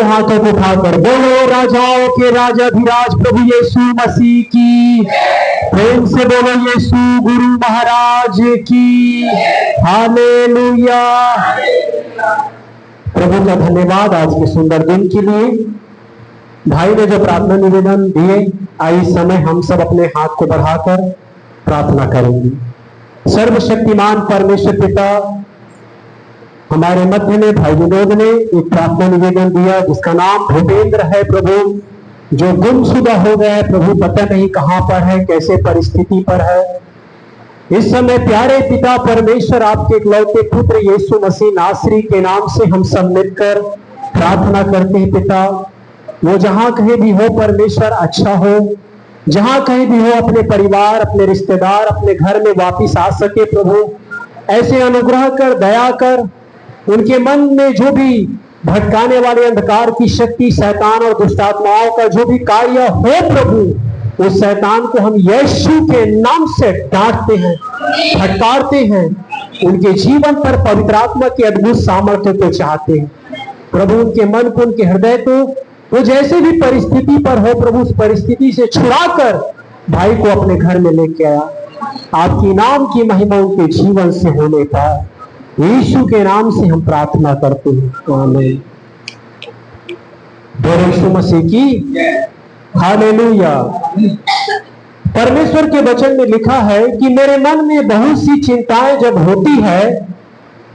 तो हाथों को उठाकर बोलो राजाओं के राजाधिराज प्रभु यीशु मसीह की। प्रेम से बोलो यीशु गुरु महाराज की। हालेलुया। प्रभु का धन्यवाद आज के सुंदर दिन के लिए। भाई ने जो प्रार्थना निवेदन दिए, इस समय हम सब अपने हाथ को बढ़ाकर प्रार्थना करेंगे। सर्वशक्तिमान परमेश्वर पिता, हमारे मध्य में भाई विनोद ने एक प्रार्थना निवेदन दिया जिसका नाम भूपेंद्र है प्रभु, जो गुमशुदा हो गया है प्रभु, पता नहीं कहां पर है, कैसे परिस्थिति पर है। इस समय प्यारे पिता परमेश्वर, आपके इकलौते पुत्र यीशु मसीह नासरी के नाम से हम सब मिलकर प्रार्थना करते हैं पिता, वो जहां कहीं भी हो परमेश्वर अच्छा हो, जहां कहीं भी हो अपने परिवार, अपने रिश्तेदार, अपने घर में वापिस आ सके प्रभु। ऐसे अनुग्रह कर, दया कर, उनके मन में जो भी भटकाने वाले अंधकार की शक्ति, शैतान और दुष्टात्माओं का जो भी कार्य हो प्रभु, उस शैतान को हम यीशु के नाम से डांटते हैं, फटकारते हैं। उनके जीवन पर पवित्र आत्मा की अद्भुत सामर्थ्य को चाहते हैं प्रभु। उनके मन को, उनके हृदय को, वो जैसे भी परिस्थिति पर हो प्रभु, उस परिस्थिति से छुड़ाकर भाई को अपने घर में लेके आया। आपकी नाम की महिमा उनके जीवन से होने पाए, यीशु के नाम से हम प्रार्थना करते हैं। आमीन। यीशु मसीह की हालेलुया। परमेश्वर के वचन में लिखा है कि मेरे मन में बहुत सी चिंताएं जब होती है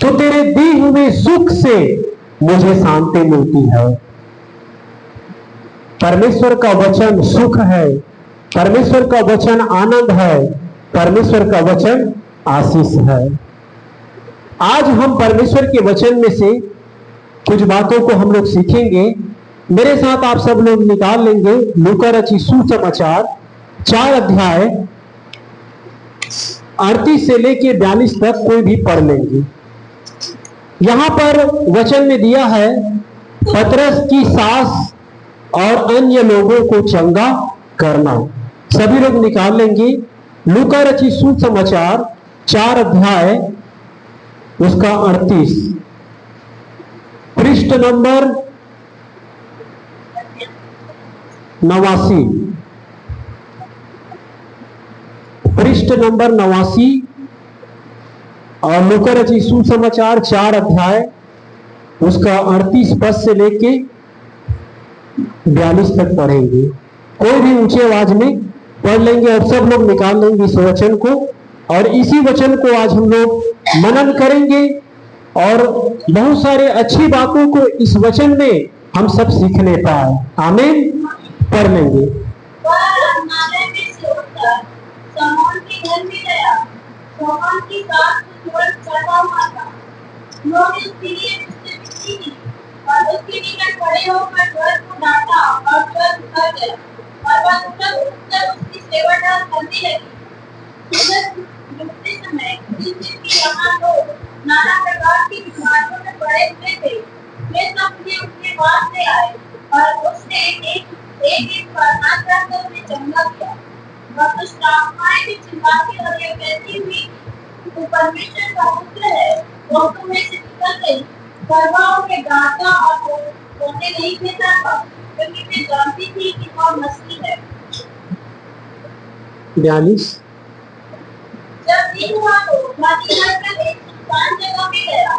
तो तेरे दी हुए सुख से मुझे शांति मिलती है। परमेश्वर का वचन सुख है, परमेश्वर का वचन आनंद है, परमेश्वर का वचन आशीष है। आज हम परमेश्वर के वचन में से कुछ बातों को हम लोग सीखेंगे। मेरे साथ आप सब लोग निकाल लेंगे लूका रचित सुसमाचार 4 अध्याय 38 से लेके 42 तक कोई भी पढ़ लेंगे। यहां पर वचन में दिया है, पतरस की सास और अन्य लोगों को चंगा करना। सभी लोग निकाल लेंगे लूका रचित सुसमाचार 4 अध्याय उसका 38, पृष्ठ नंबर 89, पृष्ठ नंबर 89 और लूका रचित सुसमाचार 4 अध्याय उसका 38 पद से लेके 42 तक पढ़ेंगे। कोई भी ऊंचे आवाज में पढ़ लेंगे और सब लोग निकाल लेंगे इस वचन को, और इसी वचन को आज हम लोग मनन करेंगे और बहुत सारे अच्छी बातों को इस वचन में हम सब सीखने पाए। आमीन। पढ़ लेंगे। नाना प्रकार की बीमारियों में पड़े हुए थे, वे सब उसके पास से आए और उसने एक प्रार्थना करके उन्हें चंगा किया। और दुष्ट आत्माएं भी चिल्लाती और ये कहती हुई, तू परमेश्वर का पुत्र है, वो तुम्हें से निकल गई। गरबाओं में डांटा और रोने नहीं देता था, क्योंकि वे जानती थी कि वह मसीह है। 42 जब दिन हुआ तो नदी पर एक सुनसान जगह में गया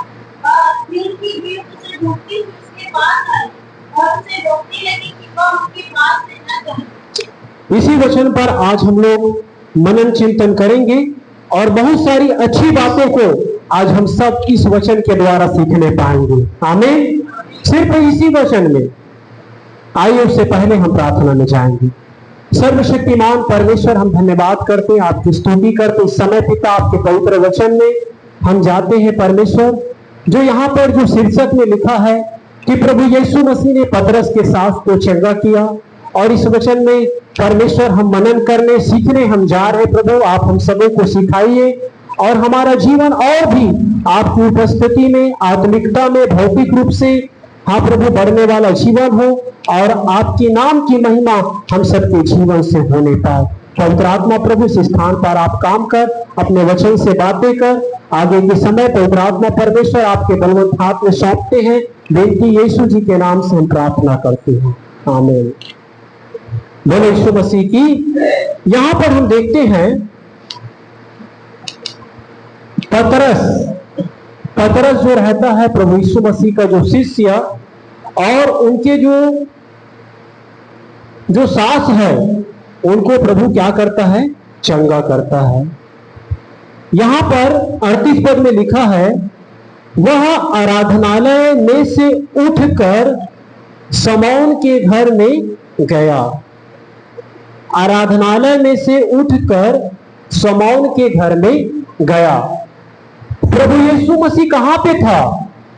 और भीड़ की भीड़ उसे ढूंढती हुई उसके पास आई और उसे रोकने लगी कि वह उसके पास से न जाए। इसी वचन पर आज हम लोग मनन चिंतन करेंगे और बहुत सारी अच्छी बातों को आज हम सब इस वचन के द्वारा सीखने पाएंगे। आमीन। सिर्फ इसी वचन में। आइए उससे पहले हम प्रार्थना में जाएंगे। सर्वशक्तिमान परमेश्वर, हम धन्यवाद करते हैं, आपकी स्तुति करते हैं। इस समय पिता आपके पवित्र वचन में हम जाते हैं परमेश्वर, जो यहाँ पर जो शीर्षक में लिखा है कि प्रभु यीशु मसीह ने पतरस के सास को चंगा किया, और इस वचन में परमेश्वर हम मनन करने सीखने हम जा रहे। प्रभु आप हम सबों को सिखाइए और हमारा जीवन और भी आपकी उपस्थिति में, आत्मिकता में, भौतिक रूप से हाँ प्रभु बढ़ने वाला जीवन हो और आपके नाम की महिमा हम सबके जीवन से होने पाए। पवित्र आत्मा प्रभु इस स्थान पर आप काम कर, अपने वचन से बातें कर। आगे के समय पवित्र आत्मा परमेश्वर आपके बलवंत हाथ में सौंपते हैं बेनती यीशु जी के नाम से हम प्रार्थना करते हैं, आमीन। बोलो यीशु मसीह की। यहां पर हम देखते हैं पतरस जो रहता है प्रभु यीशु मसीह का जो शिष्य, और उनके जो सास है उनको प्रभु क्या करता है, चंगा करता है। यहां पर 38 पद में लिखा है, वह आराधनालय में से उठकर शमौन के घर में गया। आराधनालय में से उठकर शमौन के घर में गया। प्रभु यीशु मसीह कहां पे था?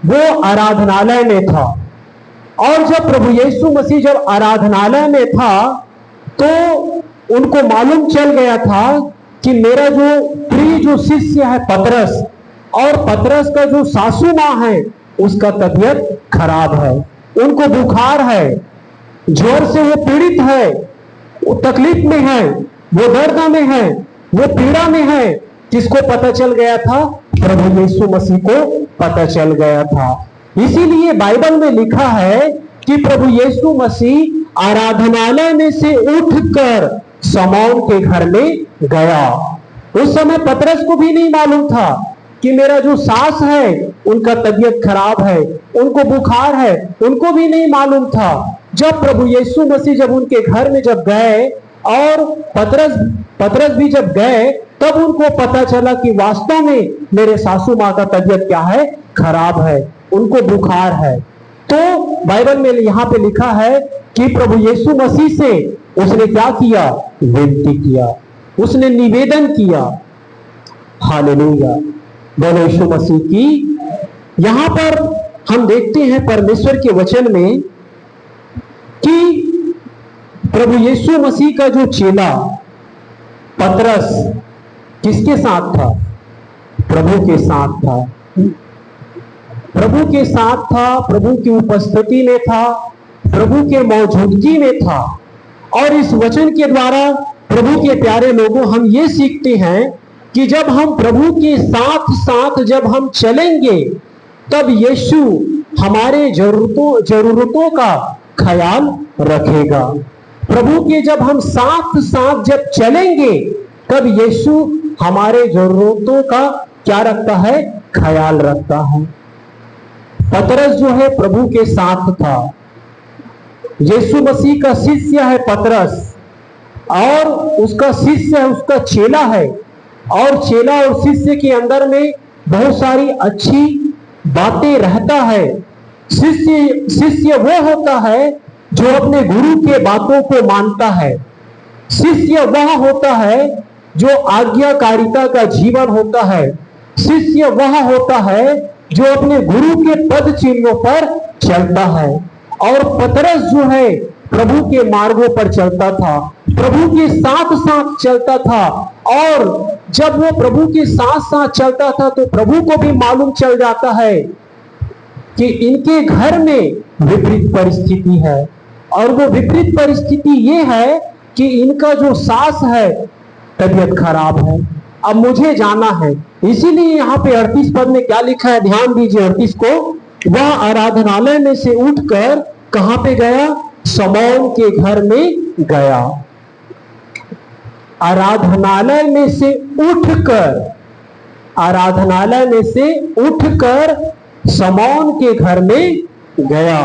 वो आराधनालय में था। और जब प्रभु यीशु मसीह जब आराधनालय में था तो उनको मालूम चल गया था कि मेरा जो प्रिय जो शिष्य है पतरस, और पतरस का जो सासू मां है उसका तबीयत खराब है, उनको बुखार है, ज्वर से वो पीड़ित है, वो तकलीफ में है, वो दर्द में है, वो पीड़ा में है। किसको पता चल गया था? प्रभु यीशु मसीह को पता चल गया था। इसीलिए बाइबल में लिखा है कि प्रभु यीशु मसीह आराधनालय में से उठकर शमौन के घर में गया। उस समय पतरस को भी नहीं मालूम था कि मेरा जो सास है उनका तबीयत खराब है, उनको बुखार है, उनको भी नहीं मालूम था। जब प्रभु यीशु मसीह जब उनके घर में जब गए और पतरस भी जब गए, तब उनको पता चला कि वास्तव में मेरे सासू मां का तबीयत क्या है, खराब है, उनको बुखार है। तो बाइबल में यहां पे लिखा है कि प्रभु यीशु मसीह से उसने क्या किया? विनती किया, उसने निवेदन किया। हालेलुया, बोलो यीशु मसीह की। यहां पर हम देखते हैं परमेश्वर के वचन में कि प्रभु यीशु मसीह का जो चेला पतरस किसके साथ था? प्रभु के साथ था। प्रभु के साथ था, प्रभु की उपस्थिति में था, प्रभु के मौजूदगी में था। और इस वचन के द्वारा प्रभु के प्यारे लोगों, हम ये सीखते हैं कि जब हम प्रभु के साथ साथ जब हम चलेंगे, तब यीशु हमारे जरूरतों का ख्याल रखेगा। प्रभु के जब हम साथ साथ जब चलेंगे, तब यीशु हमारे जरूरतों का क्या रखता है? ख्याल रखता है। पतरस जो है प्रभु के साथ था। यीशु मसीह का शिष्य है पतरस, और उसका शिष्य है, उसका चेला है। और चेला और शिष्य के अंदर में बहुत सारी अच्छी बातें रहता है। शिष्य वो होता है जो अपने गुरु के बातों को मानता है। शिष्य वह होता है जो आज्ञाकारिता का जीवन होता है। शिष्य वह होता है जो अपने गुरु के पद चिन्हों पर चलता है। और पतरस जो है प्रभु के मार्गों पर चलता था, प्रभु के साथ साथ चलता था। और जब वो प्रभु के साथ साथ चलता था तो प्रभु को भी मालूम चल जाता है कि इनके घर में विपरीत परिस्थिति है। और वो विपरीत परिस्थिति ये है कि इनका जो सास है तबीयत खराब है, अब मुझे जाना है। इसीलिए यहाँ पे 38 पद में क्या लिखा है, ध्यान दीजिए 38 को। वह आराधनालय में से उठकर कहां पे गया? शमौन के घर में गया। आराधनालय में से उठकर, आराधनालय में से उठकर शमौन के घर में गया।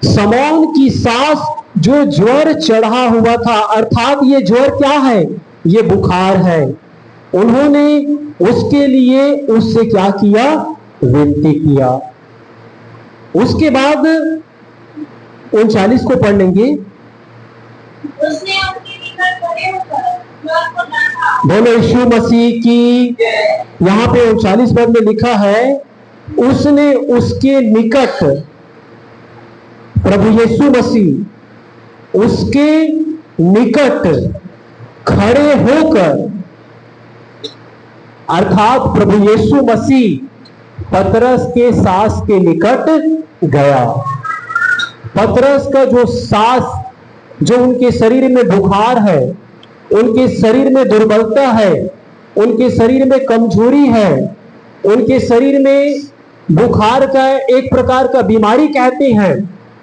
शमौन की सास जो ज्वर चढ़ा हुआ था, अर्थात ये ज्वर क्या है? ये बुखार है। उन्होंने उसके लिए उससे क्या किया? विनती किया। उसके बाद 39 को पढ़ लेंगे। उसने उनके निकट खड़े होकर ज्वर को डांटा। बोलो यीशु मसीह की। यहाँ पे 39 पद में लिखा है, उसने उसके निकट, प्रभु यीशु मसीह उसके निकट खड़े होकर, अर्थात प्रभु यीशु मसीह पतरस के सास के निकट गया। पतरस का जो सास, जो उनके शरीर में बुखार है, उनके शरीर में दुर्बलता है, उनके शरीर में कमजोरी है, उनके शरीर में बुखार का एक प्रकार का बीमारी कहते हैं,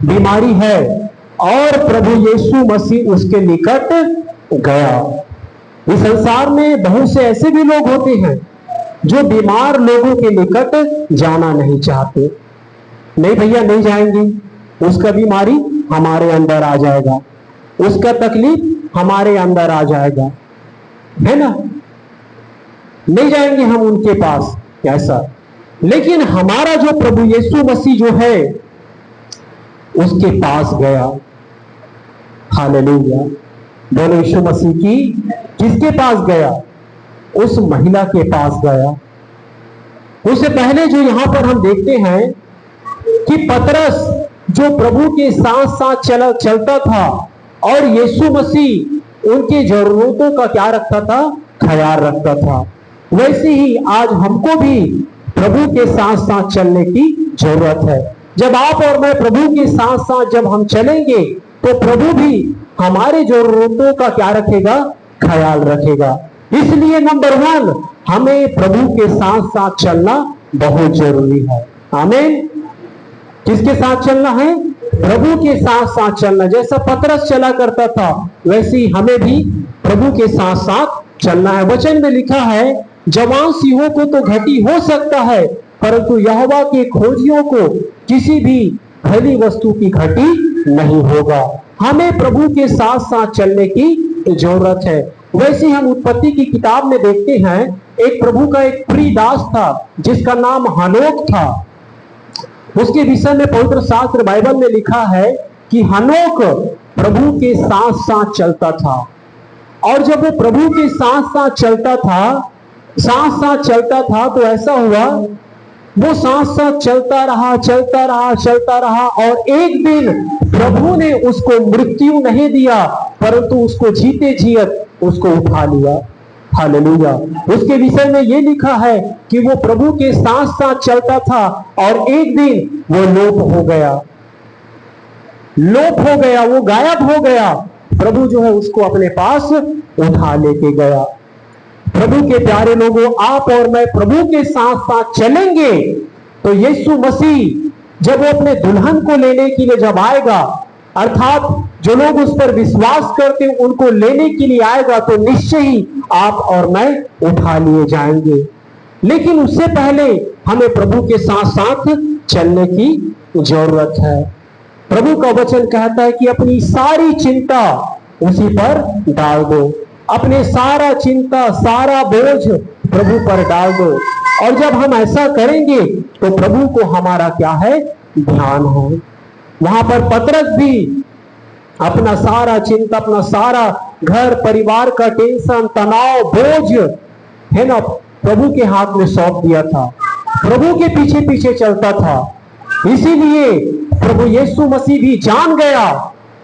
बीमारी है, और प्रभु यीशु मसीह उसके निकट गया। इस संसार में बहुत से ऐसे भी लोग होते हैं जो बीमार लोगों के निकट जाना नहीं चाहते। नहीं भैया, नहीं जाएंगे, उसका बीमारी हमारे अंदर आ जाएगा, उसका तकलीफ हमारे अंदर आ जाएगा, है ना, नहीं जाएंगे हम उनके पास, ऐसा। लेकिन हमारा जो प्रभु यीशु मसीह जो है उसके पास गया। हालेलुया, बोलो यीशु मसीह की। किसके पास गया? उस महिला के पास गया। उससे पहले जो यहां पर हम देखते हैं कि पतरस जो प्रभु के साथ साथ चलता था और यीशु मसीह उनकी जरूरतों का क्या रखता था? ख्याल रखता था। वैसे ही आज हमको भी प्रभु के साथ साथ चलने की जरूरत है। जब आप और मैं प्रभु के साथ साथ जब हम चलेंगे तो प्रभु भी हमारे जरूरतों का क्या रखेगा? ख्याल रखेगा। इसलिए नंबर 1, हमें प्रभु के साथ साथ चलना बहुत जरूरी है। आमीन। किसके साथ चलना है? प्रभु के साथ साथ चलना। जैसा पतरस चला करता था वैसे ही हमें भी प्रभु के साथ साथ चलना है। वचन में लिखा है, जवान सिंहों को तो घटी हो सकता है, परंतु यहोवा के खोजियों को किसी भी भली वस्तु की घटी नहीं होगा। हमें प्रभु के साथ साथ चलने की जरूरत है। वैसे हम उत्पत्ति की किताब में देखते हैं, एक प्रभु का एक प्रिय दास था जिसका नाम हनोक था। उसके विषय में पवित्र शास्त्र बाइबल में लिखा है कि हनोक प्रभु के साथ साथ चलता था। और जब वो प्रभु के साथ साथ चलता था तो ऐसा हुआ, वो साथ साथ चलता रहा और एक दिन प्रभु ने उसको मृत्यु नहीं दिया, परंतु उसको जीते जीत उसको उठा लिया। हालेलुया। उसके विषय में ये लिखा है कि वो प्रभु के साथ साथ चलता था और एक दिन वो लोप हो गया, वो गायब हो गया। प्रभु जो है उसको अपने पास उठा लेके गया। प्रभु के प्यारे लोगों, आप और मैं प्रभु के साथ साथ चलेंगे तो यीशु मसीह जब वो अपने दुल्हन को लेने के लिए जब आएगा, अर्थात जो लोग उस पर विश्वास करते हैं उनको लेने के लिए आएगा, तो निश्चय ही आप और मैं उठा लिए जाएंगे। लेकिन उससे पहले हमें प्रभु के साथ साथ चलने की जरूरत है। प्रभु का वचन कहता है कि अपनी सारी चिंता उसी पर डाल दो, अपने सारा चिंता सारा बोझ प्रभु पर डाल दो। और जब हम ऐसा करेंगे तो प्रभु को हमारा क्या है? ध्यान है। वहां पर पतरस भी अपना सारा चिंता, अपना सारा घर परिवार का टेंशन, तनाव, बोझ है ना, प्रभु के हाथ में सौंप दिया था, प्रभु के पीछे पीछे चलता था। इसीलिए प्रभु यीशु मसीह भी जान गया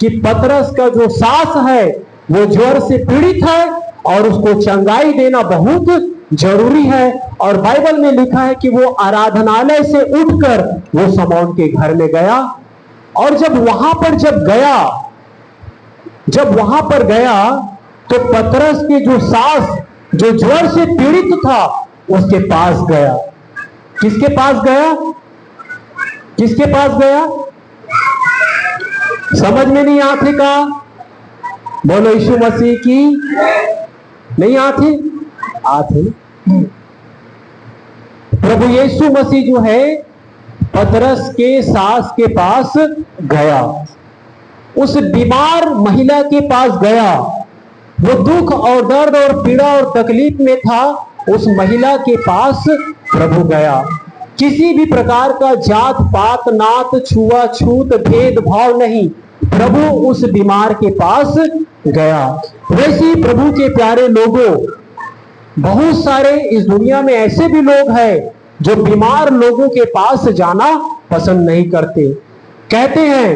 कि पतरस का जो सास है वो ज्वर से पीड़ित है और उसको चंगाई देना बहुत जरूरी है। और बाइबल में लिखा है कि वो आराधनालय से उठकर वो शमौन के घर में गया। और जब वहां पर गया तो पतरस के जो सास जो ज्वर से पीड़ित था उसके पास गया। किसके पास गया? किसके पास गया? समझ में नहीं आती का? बोलो यीशु मसीह की। नहीं आती। प्रभु यीशु मसीह जो है पतरस के सास के पास गया, उस बीमार महिला के पास गया। वो दुख और दर्द और पीड़ा और तकलीफ में था, उस महिला के पास प्रभु गया। किसी भी प्रकार का जात पात नात छुआछूत भेदभाव नहीं, प्रभु उस बीमार के पास गया। वैसे ही प्रभु के प्यारे लोगों, बहुत सारे इस दुनिया में ऐसे भी लोग हैं जो बीमार लोगों के पास जाना पसंद नहीं करते। कहते हैं,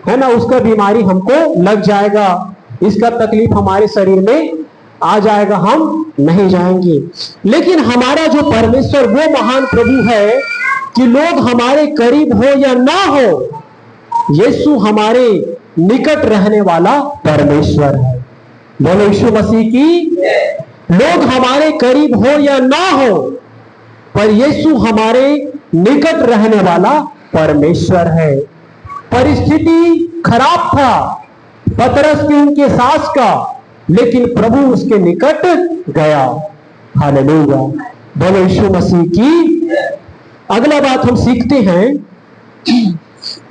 है ना, उसका बीमारी हमको लग जाएगा, इसका तकलीफ हमारे शरीर में आ जाएगा, हम नहीं जाएंगे। लेकिन हमारा जो परमेश्वर वो महान प्रभु है कि लोग हमारे करीब हो या ना हो, यीशु हमारे निकट रहने वाला परमेश्वर है। बोलो यीशु मसीह की। लोग हमारे करीब हो या ना हो, पर यीशु हमारे निकट रहने वाला परमेश्वर है। परिस्थिति खराब था पतरस की, उनके सास का, लेकिन प्रभु उसके निकट गया। हालेलुया, बोलो यीशु मसीह की। अगला बात हम सीखते हैं,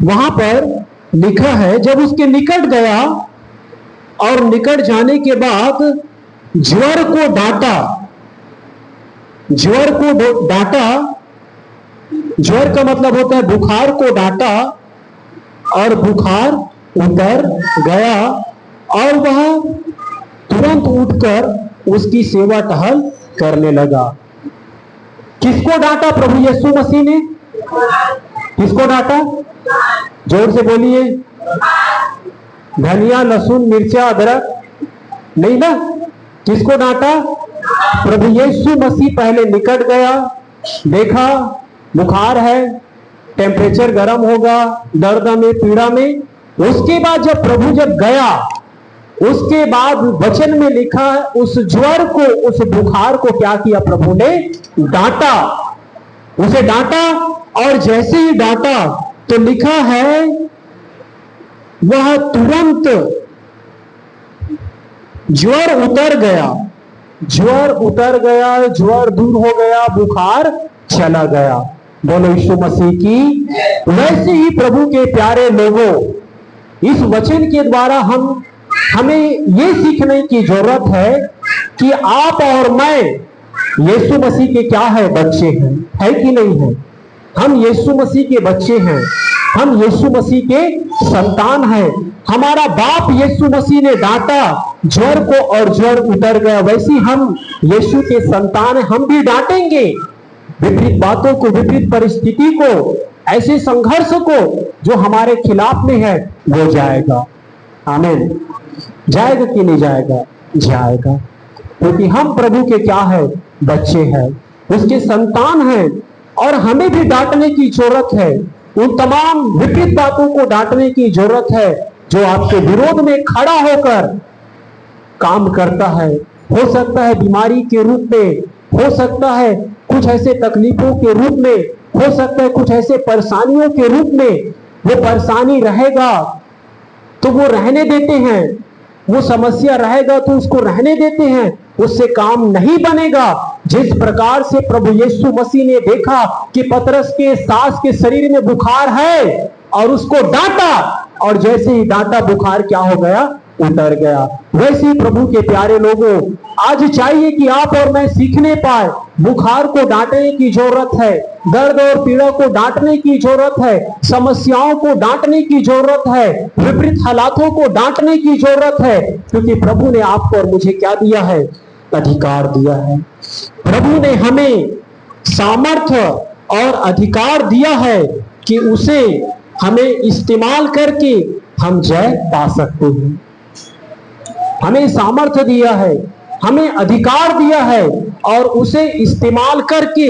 वहां पर लिखा है जब उसके निकट गया और निकट जाने के बाद ज्वर को डांटा। ज्वर को डांटा, ज्वर का मतलब होता है बुखार को डांटा, और बुखार उतर गया और वह तुरंत उठकर उसकी सेवा टहल करने लगा। किसको डांटा प्रभु यीशु मसीह ने? किसको डांटा? जोर से बोलिए। धनिया, लहसुन, मिर्चा, अदरक नहीं ना? किसको डांटा? प्रभु यीशु मसीह पहले निकट गया, देखा बुखार है, टेम्परेचर गर्म होगा, दर्द में, पीड़ा में। उसके बाद जब प्रभु गया, उसके बाद वचन में लिखा है उस ज्वर को, उस बुखार को क्या किया? प्रभु ने डांटा, उसे डांटा। और जैसे ही डांटा तो लिखा है वह तुरंत ज्वर उतर गया। ज्वर उतर गया, ज्वर दूर हो गया, बुखार चला गया। बोलो यीशु मसीह की। वैसे ही प्रभु के प्यारे लोगों, इस वचन के द्वारा हमें ये सीखने की जरूरत है कि आप और मैं यीशु मसीह के क्या है? बच्चे हैं, है कि नहीं है? हम यीशु मसीह के बच्चे हैं, हम यीशु मसीह के संतान हैं। हमारा बाप यीशु मसीह ने डांटा ज्वर को और ज्वर उतर गया। वैसे हम यीशु के संतान हैं, हम भी डांटेंगे विपरीत बातों को, विपरीत परिस्थिति को, ऐसे संघर्ष को जो हमारे खिलाफ में है, वो जाएगा। आमीन। जाएगा कि नहीं जाएगा? जाएगा, क्योंकि हम प्रभु के क्या है? बच्चे हैं, उसके संतान हैं। और हमें भी डांटने की जरूरत है, उन तमाम विपरीत बातों को डांटने की जरूरत है जो आपके विरोध में खड़ा होकर काम करता है। हो सकता है बीमारी के रूप में, हो सकता है कुछ ऐसे तकलीफों के रूप में, हो सकता है कुछ ऐसे परेशानियों के रूप में। वो परेशानी रहेगा तो वो रहने देते हैं, वो समस्या रहेगा तो उसको रहने देते हैं, उससे काम नहीं बनेगा। जिस प्रकार से प्रभु यीशु मसीह ने देखा कि पतरस के सास के शरीर में बुखार है और उसको डांटा, और जैसे ही डांटा बुखार क्या हो गया? उतर गया। वैसे ही प्रभु के प्यारे लोगों, आज चाहिए कि आप और मैं सीखने पाए, बुखार को डांटने की जरूरत है, दर्द और पीड़ा को डांटने की जरूरत है, समस्याओं को डांटने की जरूरत है, विपरीत हालातों को डांटने की जरूरत है, क्योंकि प्रभु ने आपको और मुझे क्या दिया है? अधिकार दिया है। प्रभु ने हमें सामर्थ्य और अधिकार दिया है कि उसे हमें इस्तेमाल करके हम जय पा सकते हैं। हमें सामर्थ्य दिया है, हमें अधिकार दिया है, और उसे इस्तेमाल करके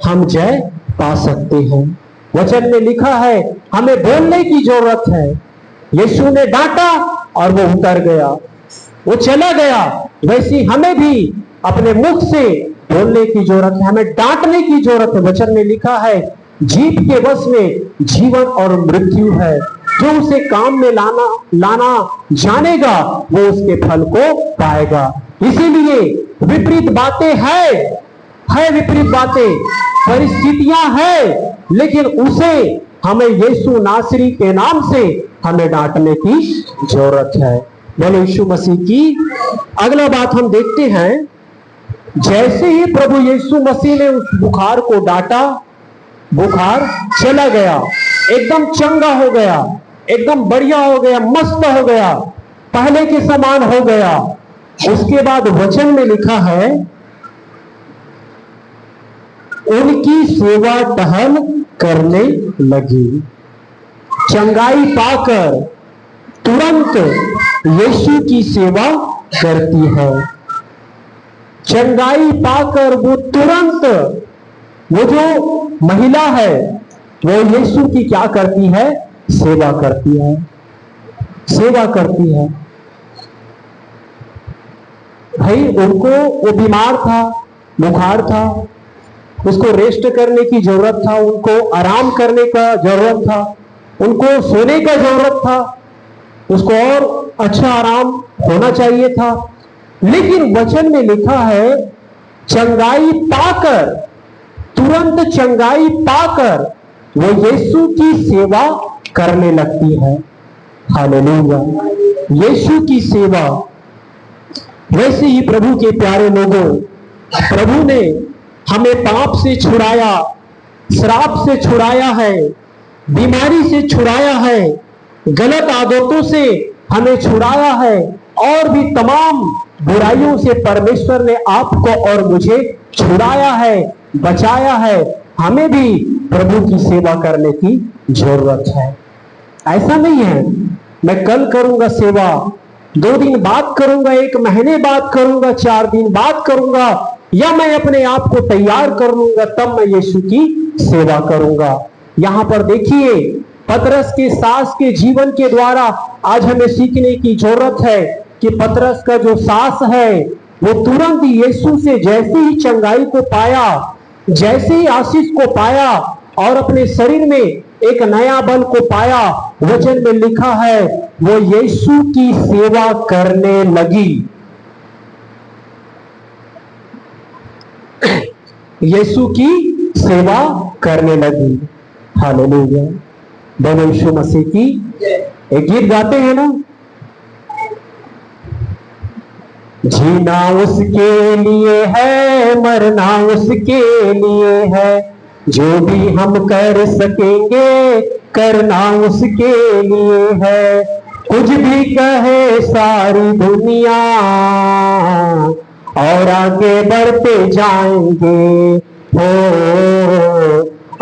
हम जय पा सकते हैं। वचन में लिखा है हमें बोलने की जरूरत है। यीशु ने डांटा और वो उतर गया, वो चला गया। वैसे हमें भी अपने मुख से बोलने की जरूरत है, हमें डांटने की जरूरत है। वचन में लिखा है जीभ के वश में जीवन और मृत्यु है, जो उसे काम में लाना जानेगा वो उसके फल को पाएगा। इसीलिए विपरीत बातें है विपरीत बातें, परिस्थितियां है, लेकिन उसे हमें यीशु नासरी के नाम से हमें डांटने की जरूरत है। बोलो यीशु मसीह की। अगला बात हम देखते हैं, जैसे ही प्रभु यीशु मसीह ने उस बुखार को डांटा, बुखार चला गया, एकदम चंगा हो गया, एकदम बढ़िया हो गया, मस्त हो गया, पहले के समान हो गया। उसके बाद वचन में लिखा है उनकी सेवा टहल करने लगी। चंगाई पाकर तुरंत यीशु की सेवा करती है। चंगाई पाकर वो तुरंत, वो जो महिला है वो यीशु की क्या करती है? सेवा करती है, सेवा करती है। भाई उनको, वो बीमार था, बुखार था, उसको रेस्ट करने की जरूरत था, उनको आराम करने का जरूरत था, उनको सोने का जरूरत था, उसको और अच्छा आराम होना चाहिए था। लेकिन वचन में लिखा है चंगाई पाकर, तुरंत चंगाई पाकर वो यीशु की सेवा करने लगती है। हालेलुया, यीशु की सेवा। वैसे ही प्रभु के प्यारे लोगों, प्रभु ने हमें पाप से छुड़ाया, श्राप से छुड़ाया है, बीमारी से छुड़ाया है, गलत आदतों से हमें छुड़ाया है और भी तमाम बुराइयों से परमेश्वर ने आपको और मुझे छुड़ाया है, बचाया है। हमें भी प्रभु की सेवा करने की जरूरत है। ऐसा नहीं है मैं कल करूंगा सेवा, 2 दिन बाद करूंगा, 1 महीने बाद करूंगा, 4 दिन बाद करूंगा, या मैं अपने आप को तैयार कर लूंगा तब मैं यीशु की सेवा करूंगा। यहां पर देखिए पतरस के सास के जीवन के द्वारा आज हमें सीखने की जरूरत है कि पतरस का जो सास है वो तुरंत यीशु से जैसे ही चंगाई को पाया, जैसे ही आशीष को पाया और अपने शरीर में एक नया बल को पाया, वचन में लिखा है वो यीशु की सेवा करने लगी। यीशु की सेवा करने लगी। हालेलुया, बोलो यीशु मसीह की। एक गीत गाते हैं ना, जीना उसके लिए है, मरना उसके लिए है, जो भी हम कर सकेंगे करना उसके लिए है। कुछ भी कहे सारी दुनिया और आगे बढ़ते जाएंगे, हो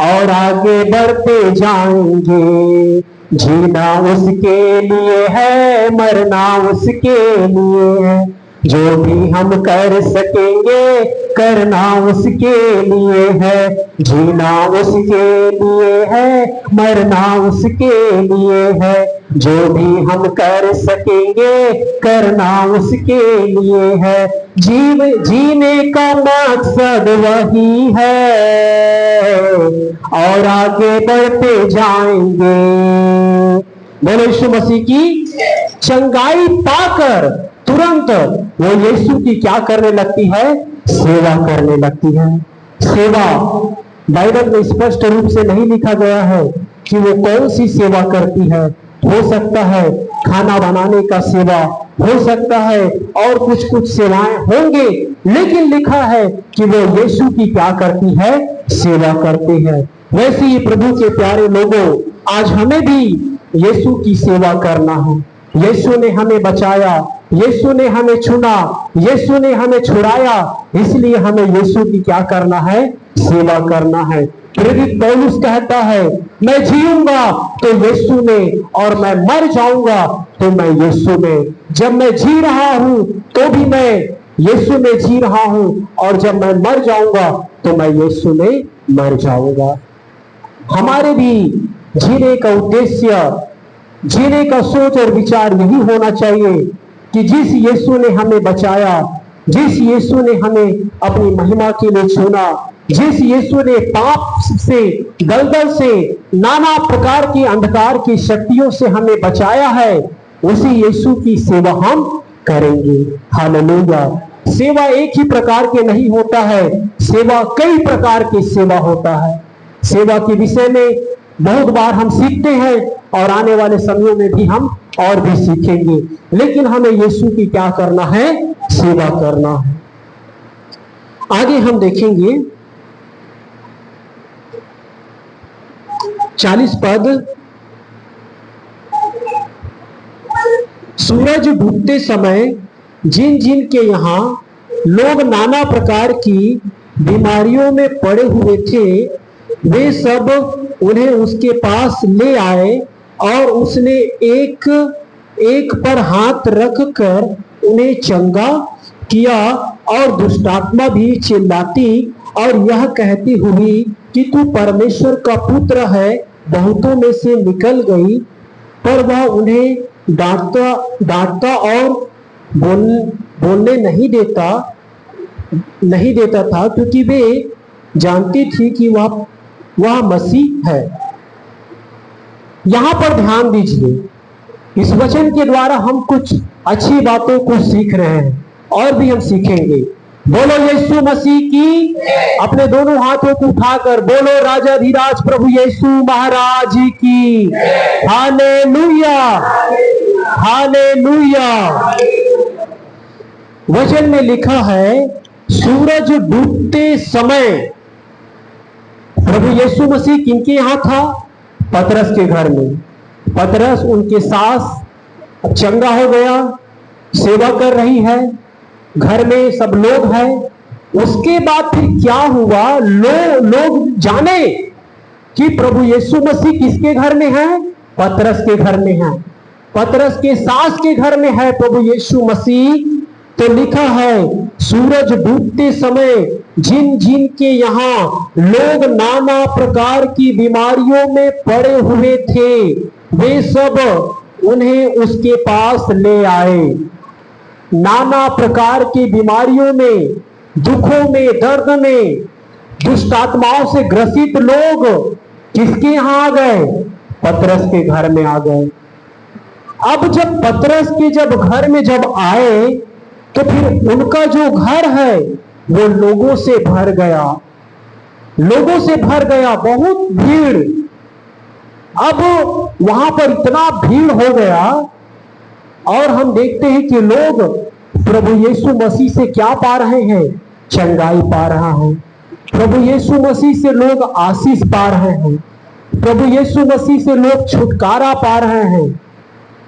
और आगे बढ़ते जाएंगे। जीना उसके लिए है, मरना उसके लिए है, जो भी हम कर सकेंगे करना उसके लिए है। जीना उसके लिए है, मरना उसके लिए है, जो भी हम कर सकेंगे करना उसके लिए है। जीने का मकसद वही है और आगे बढ़ते जाएंगे। बोलो यीशु मसीह की। चंगाई पाकर तुरंत वो यीशु की क्या करने लगती है? सेवा करने लगती है। सेवा बाइबल में स्पष्ट रूप से नहीं लिखा गया है कि वो कौन सी सेवा करती है। हो सकता है खाना बनाने का सेवा, हो सकता है और कुछ सेवाएं होंगे, लेकिन लिखा है कि वो यीशु की क्या करती है? सेवा करती है। वैसे ही प्रभु के प्यारे लोगों, आज हमें भी यीशु की सेवा करना है। यीशु ने हमें बचाया, यीशु ने हमें चुना, यीशु ने हमें छुड़ाया, इसलिए हमें यीशु की क्या करना है? सेवा करना है। प्रेरित पौलुस कहता है मैं जीऊंगा तो यीशु में और मैं मर जाऊंगा तो मैं यीशु में। जब मैं जी रहा हूं तो भी मैं यीशु में जी रहा हूं और जब मैं मर जाऊंगा तो मैं यीशु में मर जाऊंगा। हमारे भी जीने का उद्देश्य, जीने का सोच और विचार यही होना चाहिए कि जिस यीशु ने हमें बचाया, जिस यीशु ने हमें अपनी महिमा के लिए चुना, जिस यीशु ने पाप से, दलदल से, नाना प्रकार की अंधकार की शक्तियों से हमें बचाया है, उसी यीशु की सेवा हम करेंगे। हालेलुया। सेवा एक ही प्रकार के नहीं होता है, सेवा कई प्रकार की सेवा होता है। सेवा के विषय में बहुत बार हम सीखते हैं और आने वाले समयों में भी हम और भी सीखेंगे, लेकिन हमें यीशु की क्या करना है? सेवा करना है। आगे हम देखेंगे 40 पद। सूरज डूबते समय जिन जिन के यहाँ लोग नाना प्रकार की बीमारियों में पड़े हुए थे, वे सब उन्हें उसके पास ले आए और उसने एक एक पर हाथ रख कर उन्हें चंगा किया। और दुष्टात्मा भी चिल्लाती और यह कहती हुई कि तू परमेश्वर का पुत्र है, बहुतों में से निकल गई। पर वह उन्हें डांटता और बोलने नहीं देता था, क्योंकि वे जानती थी कि वह मसीह है। यहां पर ध्यान दीजिए, इस वचन के द्वारा हम कुछ अच्छी बातों को सीख रहे हैं और भी हम सीखेंगे। बोलो यीशु मसीह की, अपने दोनों हाथों को उठाकर बोलो राजाधिराज प्रभु यीशु महाराज की। Hallelujah, hallelujah. वचन में लिखा है, सूरज डूबते समय प्रभु यीशु मसीह किनके यहां था? पतरस के घर में। पतरस उनके सास चंगा हो गया, सेवा कर रही है, घर में सब लोग हैं। उसके बाद फिर क्या हुआ? लोग जाने कि प्रभु यीशु मसीह किसके घर में है? पतरस के घर में है, पतरस के सास के घर में है प्रभु यीशु मसीह। तो लिखा है, सूरज डूबते समय जिन जिन के यहाँ लोग नाना प्रकार की बीमारियों में पड़े हुए थे, वे सब उन्हें उसके पास ले आए। नाना प्रकार की बीमारियों में, दुखों में, दर्द में, दुष्ट आत्माओं से ग्रसित लोग किसके यहां आ गए? पतरस के घर में आ गए। अब जब पतरस के घर में जब आए, तो फिर उनका जो घर है वो लोगों से भर गया, लोगों से भर गया, बहुत भीड़। अब वहां पर इतना भीड़ हो गया, और हम देखते हैं कि लोग प्रभु यीशु मसीह से क्या पा रहे हैं? चंगाई पा रहा है। प्रभु यीशु मसीह से लोग आशीष पा रहे हैं। प्रभु यीशु मसीह से लोग छुटकारा पा रहे हैं।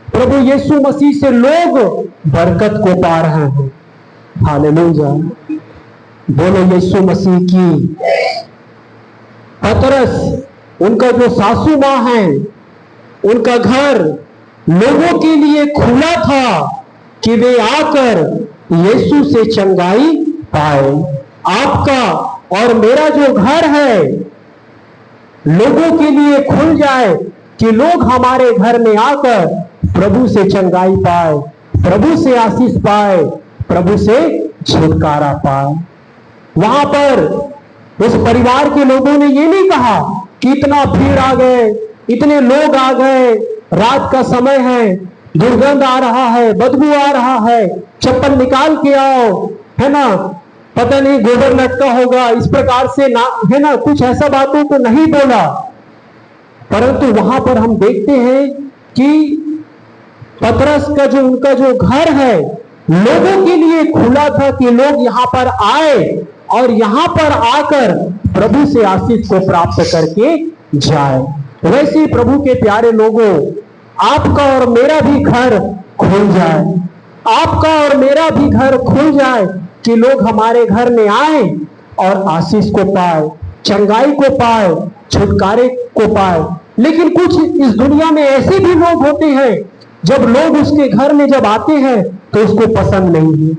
प्रभु यीशु मसीह से लोग बरकत को पा रहे हैं। हालेलुया, बोलो यीशु मसीह की। पतरस, उनका जो सासू मां है, उनका घर लोगों के लिए खुला था कि वे आकर यीशु से चंगाई पाए। आपका और मेरा जो घर है लोगों के लिए खुल जाए कि लोग हमारे घर में आकर प्रभु से चंगाई पाए, प्रभु से आशीष पाए, प्रभु से छुटकारा पाए। वहां पर उस परिवार के लोगों ने ये नहीं कहा कि इतना भीड़ आ गए, इतने लोग आ गए, रात का समय है, दुर्गंध आ रहा है, बदबू आ रहा है, चप्पल निकाल के आओ, है ना, पता नहीं गोबर लटका होगा, इस प्रकार से ना, है ना, कुछ ऐसा बातों को नहीं बोला। परंतु वहां पर हम देखते हैं कि पतरस का उनका जो घर है लोगों के लिए खुला था कि लोग यहां पर आए और यहां पर आकर प्रभु से आशीष को प्राप्त करके जाए। वैसे ही प्रभु के प्यारे लोगों, आपका और मेरा भी घर खुल जाए, आपका और मेरा भी घर खुल जाए कि लोग हमारे घर में आए और आशीष को पाए, चंगाई को पाए, छुटकारे को पाए। लेकिन कुछ इस दुनिया में ऐसे भी लोग होते हैं, जब लोग उसके घर में जब आते हैं तो उसको पसंद नहीं है,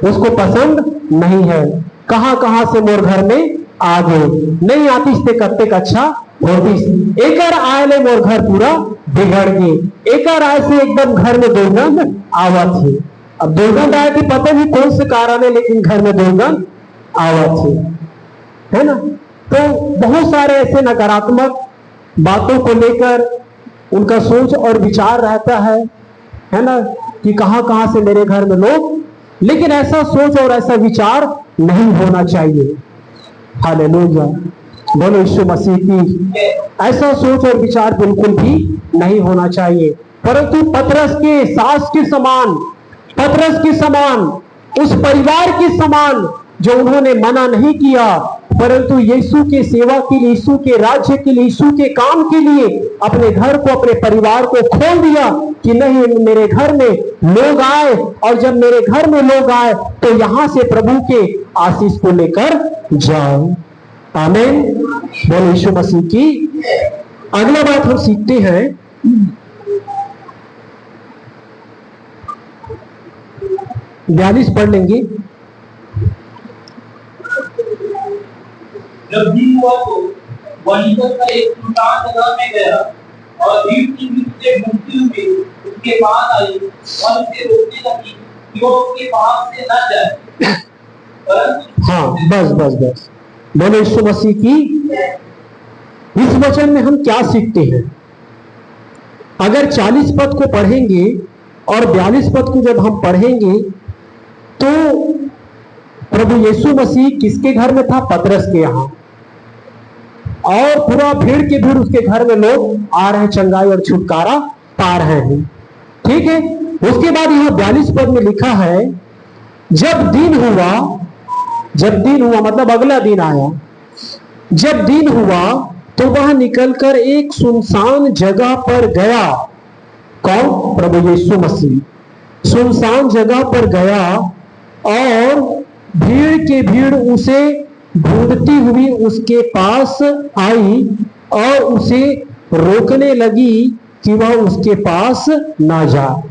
उसको पसंद नहीं है। कहां कहां से मोर घर में आ गए, नहीं आतीस ते कत्ते अच्छा होतीस, एकर आयले मोर घर पूरा बिगड़ गए, एकर आय से एकदम घर में दुर्गंध आवत है। अब दुर्गंध आए कि पता नहीं कौन से कारण है, लेकिन घर में दुर्गंध आवत है ना। तो बहुत सारे ऐसे नकारात्मक बातों को लेकर उनका सोच और विचार रहता है ना, कि कहां कहां से मेरे घर में लोग। लेकिन ऐसा सोच और ऐसा विचार नहीं होना चाहिए। हालेलुया, बोलो यीशु मसीह की। ऐसा सोच और विचार बिल्कुल भी नहीं होना चाहिए। परंतु पतरस के सास के समान, पतरस के समान, उस परिवार के समान जो उन्होंने मना नहीं किया, परंतु यीशु के सेवा के लिए, यीशु के राज्य के लिए, यीशु के काम के लिए अपने घर को, अपने परिवार को खोल दिया कि नहीं, मेरे घर में लोग आए, और जब मेरे घर में लोग आए तो यहां से प्रभु के आशीष को लेकर जाओ। आमीन, बोलो यीशु मसीह की। अगला बात हम सीखते हैं, 42 पढ़ लेंगे। जब दिन हुआ तो वह निकलकर एक सुनसान जगह में गया, और भीड़ की से घूमती हुई उसके पास आई और उसे रोकने लगी कि वो उसके पास से न जाए। परंतु हाँ, बस बस बस, बोले यीशु मसीह की। इस वचन में हम क्या सीखते हैं? अगर 40 पद को पढ़ेंगे और 42 पद को जब हम पढ़ेंगे तो प्रभु यीशु मसीह किसके घर में था? पतरस के यहाँ। और पूरा भीड़ के भीड़ उसके घर में लोग आ रहे हैं, चंगाई और छुटकारा पा रहे हैं। ठीक है, उसके बाद यहाँ 42 पद में लिखा है, जब दिन हुआ मतलब अगला दिन आया। जब दिन हुआ तो वह निकलकर एक सुनसान जगह पर गया। कौन? प्रभु यीशु मसीह सुनसान जगह पर गया और भीड़ के भीड़ उसे ढूंढती हुई उसके पास आई और उसे रोकने लगी कि वह उसके पास ना जाए।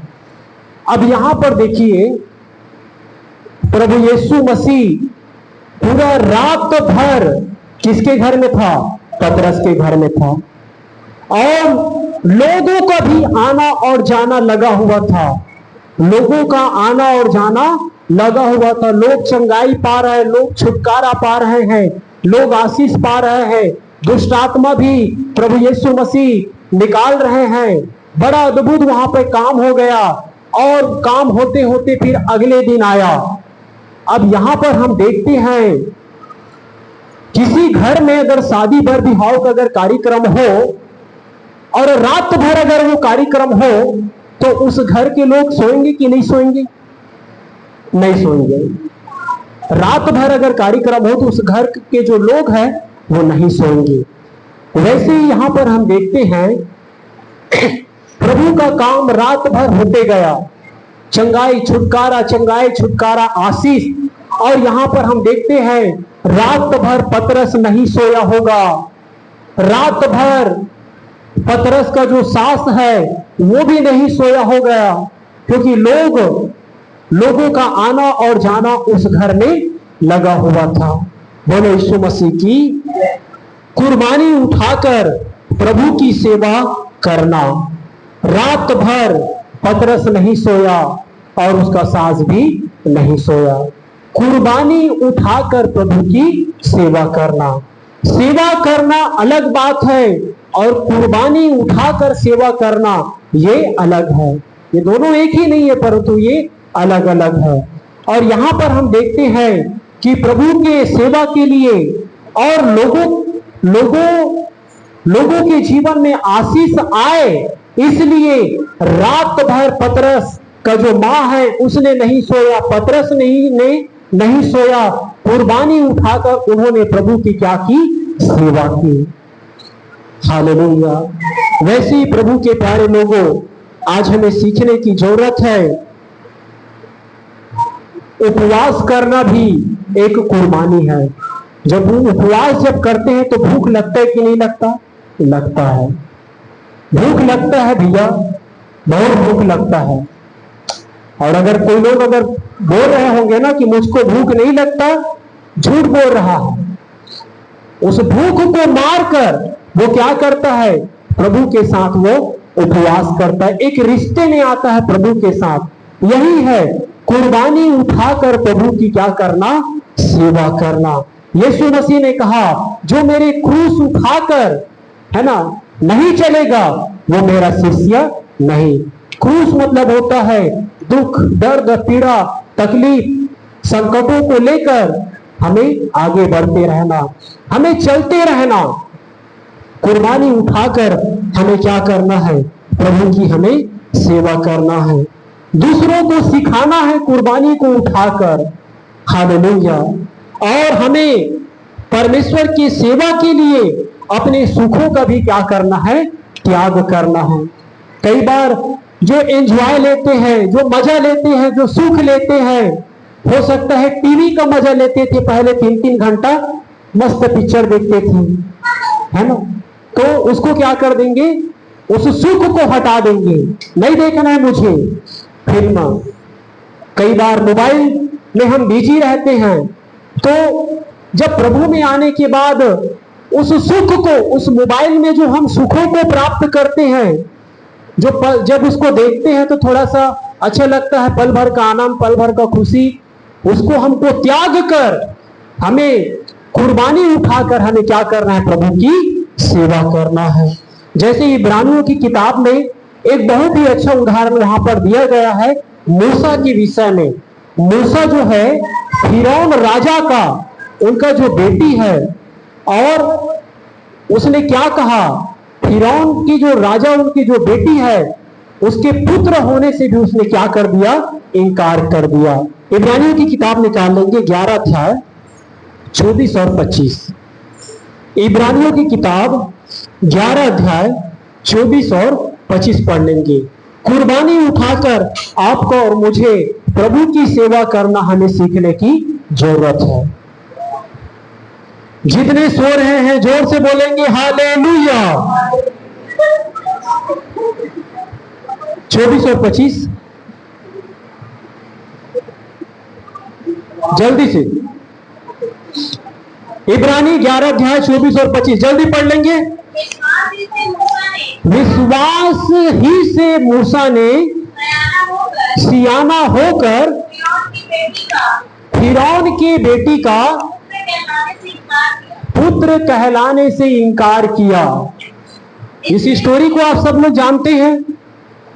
अब यहां पर देखिए, प्रभु यीशु मसीह पूरा रात भर किसके घर में था? पतरस के घर में था। और लोगों का भी आना और जाना लगा हुआ था। लोगों का आना और जाना लगा हुआ था। लोग चंगाई पा रहे हैं, लोग छुटकारा पा रहे हैं, लोग आशीष पा रहे हैं। दुष्ट आत्मा भी प्रभु यीशु मसीह निकाल रहे हैं। बड़ा अद्भुत वहां पे काम हो गया। और काम होते होते फिर अगले दिन आया। अब यहां पर हम देखते हैं, किसी घर में अगर शादी भर विवाह का अगर कार्यक्रम हो और रात भर अगर वो कार्यक्रम हो तो उस घर के लोग सोएंगे कि नहीं सोएंगे? नहीं सोएंगे। रात भर अगर कार्यक्रम हो तो उस घर के जो लोग हैं वो नहीं सोएंगे। वैसे ही यहां पर हम देखते हैं, प्रभु का काम रात भर होते गया। चंगाई छुटकारा आशीष। और यहां पर हम देखते हैं, रात भर पतरस नहीं सोया होगा। रात भर पतरस का जो सास है वो भी नहीं सोया हो गया, क्योंकि लोगों का आना और जाना उस घर में लगा हुआ था। बोलो यीशु मसीह की। कुर्बानी उठाकर प्रभु की सेवा करना। रात भर पतरस नहीं सोया और उसका सास भी नहीं सोया। कुर्बानी उठाकर प्रभु की सेवा करना। सेवा करना अलग बात है और कुर्बानी उठाकर सेवा करना ये अलग है। ये दोनों एक ही नहीं है, परंतु ये अलग अलग है। और यहां पर हम देखते हैं कि प्रभु के सेवा के लिए और लोगों के जीवन में आशीष आए, इसलिए रात भर पतरस का जो मां है उसने नहीं सोया, पतरस नहीं सोया। कुर्बानी उठाकर उन्होंने प्रभु की क्या की? सेवा की। हालेलुया। वैसे ही प्रभु के प्यारे लोगों, आज हमें सीखने की जरूरत है, उपवास करना भी एक कुर्बानी है। जब उपवास करते हैं तो भूख लगता है कि नहीं लगता? लगता है। भूख लगता है भैया, बहुत भूख लगता है। और अगर कोई लोग अगर बोल रहे होंगे ना कि मुझको भूख नहीं लगता, झूठ बोल रहा है। उस भूख को मारकर वो क्या करता है? प्रभु के साथ वो उपवास करता है, एक रिश्ते में आता है प्रभु के साथ। यही है कुर्बानी उठाकर प्रभु की क्या करना? सेवा करना। यीशु मसीह ने कहा, जो मेरे क्रूस उठाकर है ना नहीं चलेगा वो मेरा शिष्य नहीं। क्रूस मतलब होता है दुख, दर्द, पीड़ा, तकलीफ, संकटों को लेकर हमें आगे बढ़ते रहना, हमें चलते रहना। कुर्बानी उठाकर हमें क्या करना है? प्रभु की हमें सेवा करना है, दूसरों को सिखाना है कुर्बानी को उठाकर। हालेलुया। और हमें परमेश्वर की सेवा के लिए अपने सुखों का भी क्या करना है? त्याग करना है। कई बार जो एंजॉय लेते हैं, जो मजा लेते हैं, जो सुख लेते हैं, हो सकता है टीवी का मजा लेते थे पहले, 3-3 घंटा मस्त पिक्चर देखते थे, है ना, तो उसको क्या कर देंगे? उस सुख को हटा देंगे, नहीं देखना है मुझे फिल्म। कई बार मोबाइल में हम बिजी रहते हैं, तो जब प्रभु में आने के बाद उस सुख को, उस मोबाइल में जो हम सुखों को प्राप्त करते हैं, जब उसको देखते हैं तो थोड़ा सा अच्छा लगता है, पल भर का आनंद, पल भर का खुशी, उसको हमको त्याग कर हमें कुर्बानी उठाकर हमें क्या करना है? प्रभु की सेवा करना है। जैसे इब्रानियों की किताब में एक बहुत ही अच्छा उदाहरण वहां पर दिया गया है मूसा के विषय में। मूसा जो है फिरौन राजा का उनका जो बेटी है, और उसने क्या कहा? फिरौन की जो राजा उनकी जो बेटी है उसके पुत्र होने से भी उसने क्या कर दिया? इनकार कर दिया। इब्रानियों की किताब निकाल लेंगे 11 अध्याय 24 और 25। इब्रानियों की किताब 11 अध्याय 24 और 25 पढ़ लेंगे। कुर्बानी उठाकर आपको और मुझे प्रभु की सेवा करना हमें सीखने की जरूरत है। जितने सो रहे हैं जोर से बोलेंगे हालेलुया। 24 और 25 जल्दी से। इब्रानी 11 अध्याय 24 और 25 जल्दी पढ़ लेंगे। विश्वास ही से मूसा ने सियाना होकर फिरौन की बेटी का पुत्र कहलाने से इनकार किया। इस स्टोरी को आप सब लोग जानते हैं,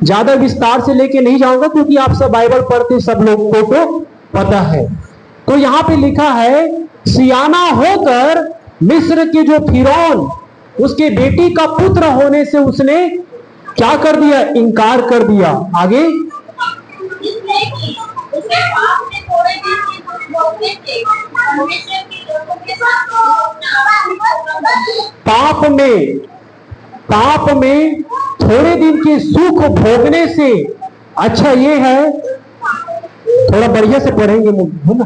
ज्यादा विस्तार से लेके नहीं जाऊंगा क्योंकि आप सब बाइबल पढ़ते सब लोगों को पता है। तो यहां पे लिखा है सियाना होकर मिस्र के जो फिरौन उसके बेटी का पुत्र होने से उसने क्या कर दिया? इनकार कर दिया। आगे पाप में थोड़े दिन के सुख भोगने से अच्छा ये है, थोड़ा बढ़िया से पढ़ेंगे है ना,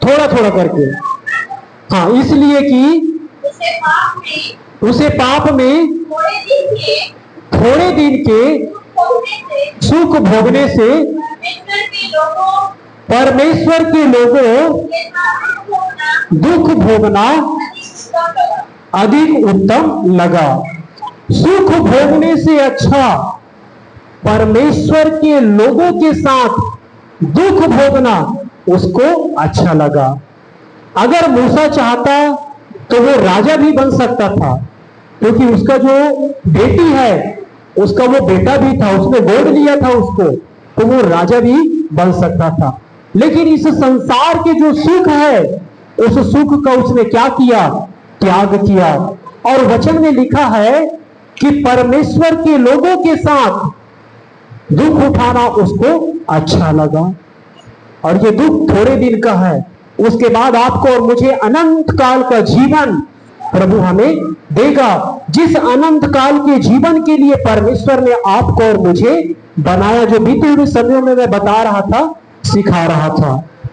थोड़ा थोड़ा करके। हाँ, इसलिए कि उसे पाप में थोड़े दिन के सुख भोगने से परमेश्वर के लोगों दुख भोगना अधिक उत्तम लगा। सुख भोगने से अच्छा परमेश्वर के लोगों के साथ दुख भोगना उसको अच्छा लगा। अगर मूसा चाहता तो वो राजा भी बन सकता था, क्योंकि उसका जो बेटी है उसका वो बेटा भी था, उसने गोद लिया था उसको, तो वो राजा भी बन सकता था। लेकिन इस संसार के जो सुख है उस सुख का उसने क्या किया? त्याग किया। और वचन में लिखा है कि परमेश्वर के लोगों के साथ दुख उठाना उसको अच्छा लगा। और ये दुख थोड़े दिन का है, उसके बाद आपको और मुझे अनंत काल का जीवन प्रभु हमें देगा। जिस अनंत काल के जीवन के लिए परमेश्वर ने आपको और मुझे बनाया, जो बीते हुए समय में मैं बता रहा था, सिखा रहा था।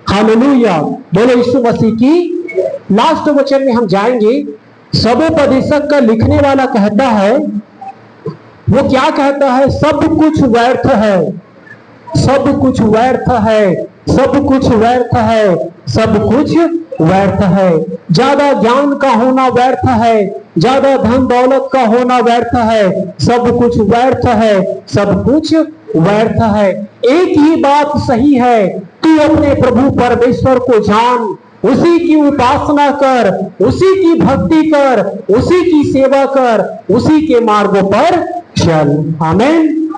हालेलुया, बोलो यीशु मसीह की। लास्ट वचन में हम जाएंगे। सबोपदेशक का लिखने वाला कहता है, वो क्या कहता है? सब कुछ व्यर्थ है, सब कुछ व्यर्थ है, सब कुछ व्यर्थ है, सब कुछ व्यर्थ है। ज्यादा ज्ञान का होना व्यर्थ है, ज्यादा धन दौलत का होना व्यर्थ है, सब कुछ व्यर्थ है, सब कुछ व्यर्थ है। एक ही बात सही है, तू अपने प्रभु परमेश्वर को जान, उसी की उपासना कर, उसी की भक्ति कर, उसी की सेवा कर, उसी के मार्गों पर चल। आमीन।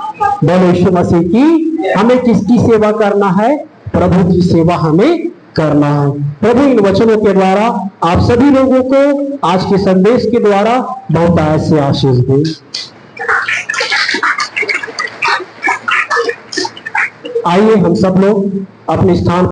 बोलो यीशु मसीह की। हमें किसकी सेवा करना है? प्रभु की सेवा हमें करना है। प्रभु इन वचनों के द्वारा आप सभी लोगों को आज के संदेश के द्वारा बहुत आयत से आशीष दे। आइए हम सब लोग अपने स्थान